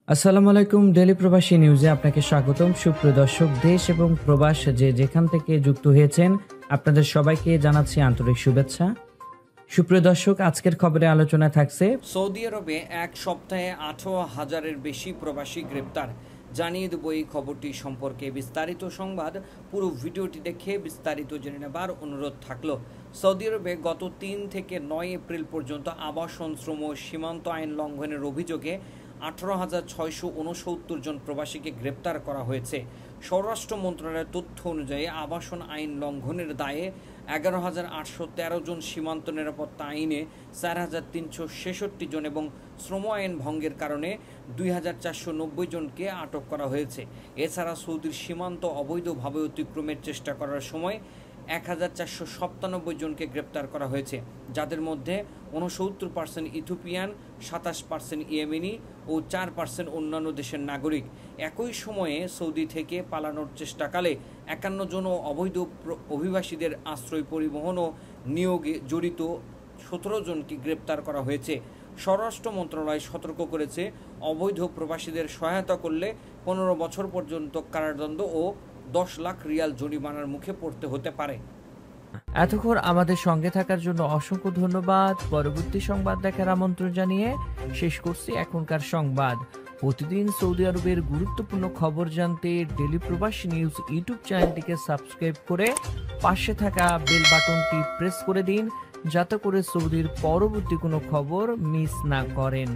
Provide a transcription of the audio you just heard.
আসসালামু আলাইকুম। ডেইলি প্রবাসী নিউজে আপনাকে স্বাগতম। সুপ্রিয় দর্শক, দেশ এবং প্রবাস যেখান থেকে যুক্ত হয়েছেন আপনাদের সবাইকে জানাচ্ছি আন্তরিক শুভেচ্ছা। সুপ্রিয় দর্শক, আজকের খবরে আলোচনায় থাকছে সৌদি আরবে এক সপ্তাহে 18,000-এর বেশি প্রবাসী গ্রেপ্তার। জানিয়ে দেব এই খবরটি সম্পর্কে বিস্তারিত সংবাদ। পুরো ভিডিওটি দেখে বিস্তারিত জেনে নেবার অনুরোধ থাকলো। সৌদি আরবে গত 3 থেকে 9 এপ্রিল পর্যন্ত আবাসন, শ্রম ও সীমান্ত আইন লঙ্ঘনের অভিযোগে 18,669 জন প্রবাসীকে গ্রেপ্তার করা হয়েছে। স্বরাষ্ট্র মন্ত্রণালয়ের তথ্য অনুযায়ী আবাসন আইন লঙ্ঘনের দায়ে 11,813 জন, সীমান্ত নিরাপত্তা আইনে 4,366 জন এবং শ্রম আইন ভঙ্গের কারণে 2,490 জনকে আটক করা হয়েছে। এছাড়া সৌদির সীমান্ত অবৈধভাবে অতিক্রমের চেষ্টা করার সময় 1,497 জনকে গ্রেপ্তার করা হয়েছে, যাদের মধ্যে 69% ইথিওপিয়ান, 27% ইয়েমেনি ও 4% অন্যান্য দেশের নাগরিক। একই সময়ে সৌদি থেকে পালানোর চেষ্টাকালে 51 জন ও অবৈধ অভিবাসীদের আশ্রয়, পরিবহন ও নিয়োগে জড়িত 17 জনকে গ্রেপ্তার করা হয়েছে। স্বরাষ্ট্র মন্ত্রণালয় সতর্ক করেছে, অবৈধ প্রবাসীদের সহায়তা করলে 15 বছর পর্যন্ত কারাদণ্ড ও 10 লাখ রিয়াল জরিমানার মুখে পড়তে হতে পারে। এতক্ষণ আমাদের সঙ্গে থাকার জন্য অসংখ্য ধন্যবাদ। পরবর্তী সংবাদ দেখার আমন্ত্রণ জানিয়ে শেষ করছি এখনকার সংবাদ। প্রতিদিন সৌদি আরবের গুরুত্বপূর্ণ খবর জানতে ডেইলি প্রবাসী নিউজ ইউটিউব চ্যানেলটিকে সাবস্ক্রাইব করে পাশে থাকা বেল বাটনটি প্রেস করে দিন, যাতে করে সৌদির পরবর্তী কোনো খবর মিস না করেন।